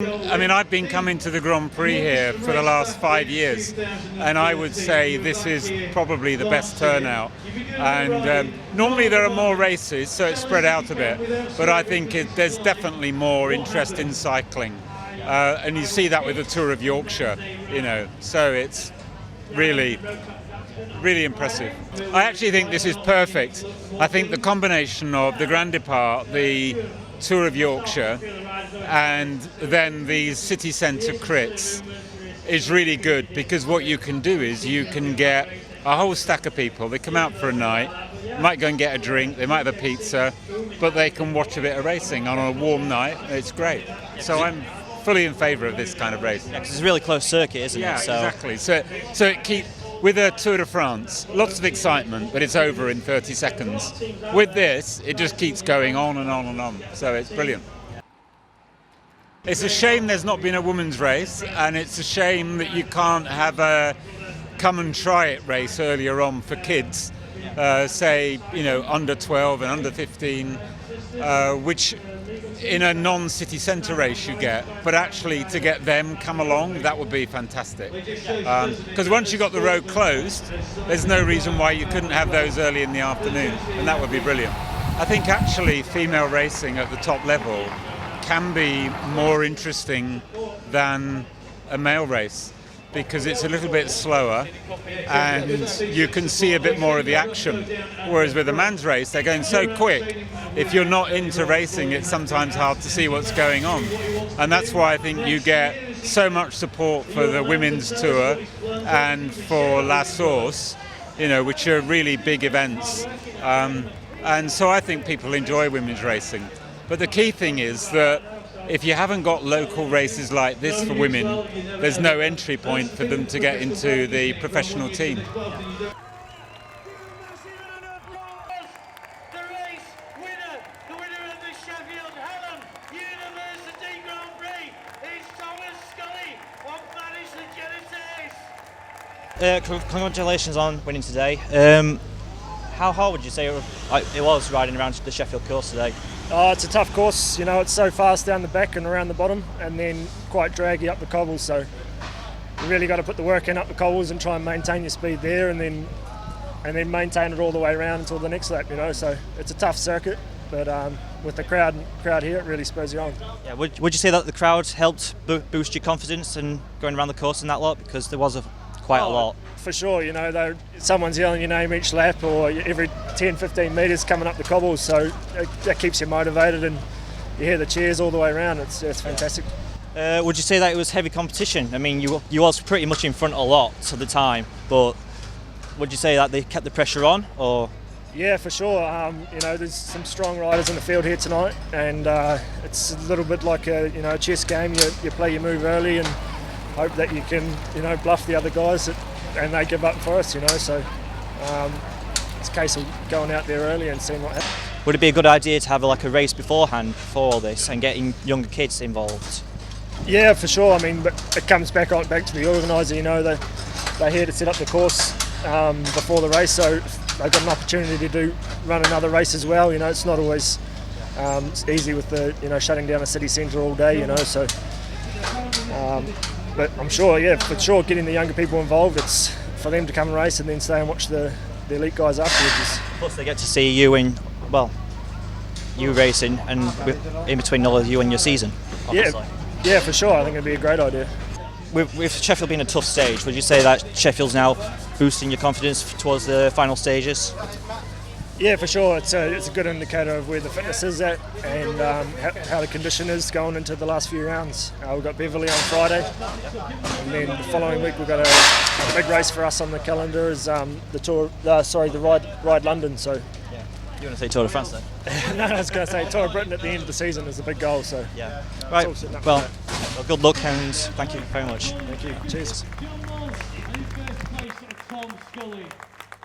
I mean, I've been coming to the Grand Prix here for the last 5 years, and I would say this is probably the best turnout. And normally there are more races, so it's spread out a bit, but I think there's definitely more interest in cycling. And you see that with the Tour of Yorkshire, so it's really impressive. I actually think this is perfect. I think the combination of the Grand Depart, the Tour of Yorkshire, and then these city centre crits is really good, because what you can do is you can get a whole stack of people. They come out for a night, might go and get a drink, they might have a pizza, but they can watch a bit of racing on a warm night. It's great. So I'm fully in favour of this kind of race. Yeah, 'cause it's a really close circuit, isn't it? Yeah, exactly. So it keeps, with a Tour de France, lots of excitement, but it's over in 30 seconds. With this, it just keeps going on and on and on. So it's brilliant. It's a shame there's not been a women's race, and it's a shame that you can't have a come and try it race earlier on for kids, say, under 12 and under 15, which in a non-city centre race you get, but actually to get them come along, that would be fantastic. Because once you got the road closed, there's no reason why you couldn't have those early in the afternoon, and that would be brilliant. I think actually female racing at the top level can be more interesting than a male race, because it's a little bit slower and you can see a bit more of the action. Whereas with a man's race, they're going so quick, if you're not into racing, it's sometimes hard to see what's going on. And that's why I think you get so much support for the women's tour and for La Source, which are really big events. And so I think people enjoy women's racing. But the key thing is that if you haven't got local races like this for women, there's no entry point for them to get into the professional team. The race winner, the winner of the Sheffield University Grand Prix is Thomas Scully of Madison Genesis. Congratulations on winning today. How hard would you say it was riding around the Sheffield course today? Oh, it's a tough course. It's so fast down the back and around the bottom, and then quite draggy up the cobbles. So you really got to put the work in up the cobbles and try and maintain your speed there, and then maintain it all the way around until the next lap. So it's a tough circuit, but with the crowd here, it really spurs you on. Yeah, would you say that the crowd helped boost your confidence in going around the course in that lot, because there was quite a lot? For sure, someone's yelling your name each lap, or every 10-15 metres coming up the cobbles, so that keeps you motivated, and you hear the cheers all the way around. It's fantastic. Would you say that it was heavy competition? I mean, you was pretty much in front a lot at the time, but would you say that they kept the pressure on, or? Yeah, for sure. There's some strong riders in the field here tonight, and it's a little bit like a chess game. You play your move early and hope that you can bluff the other guys and they give up for us. So it's a case of going out there early and seeing what happens. Would it be a good idea to have a race beforehand for all this and getting younger kids involved? Yeah, for sure. I mean, but it comes back to the organiser. They're here to set up the course before the race, so they've got an opportunity to run another race as well. It's not always easy with the shutting down a city centre all day. So. But I'm sure, for sure, getting the younger people involved, it's for them to come and race and then stay and watch the elite guys afterwards. Plus they get to see you you racing, and in between all of you and your season, obviously. Yeah, for sure. I think it'd be a great idea. With Sheffield being a tough stage, would you say that Sheffield's now boosting your confidence towards the final stages? Yeah, for sure. It's a good indicator of where the fitness is at and how the condition is going into the last few rounds. We've got Beverley on Friday, and then the following week we've got a big race for us on the calendar is the Ride London. So. Yeah. You want to say Tour de France then? No, I was going to say Tour of Britain at the end of the season is a big goal. So yeah. Right. Well, good luck and thank you very much. Thank you. Cheers.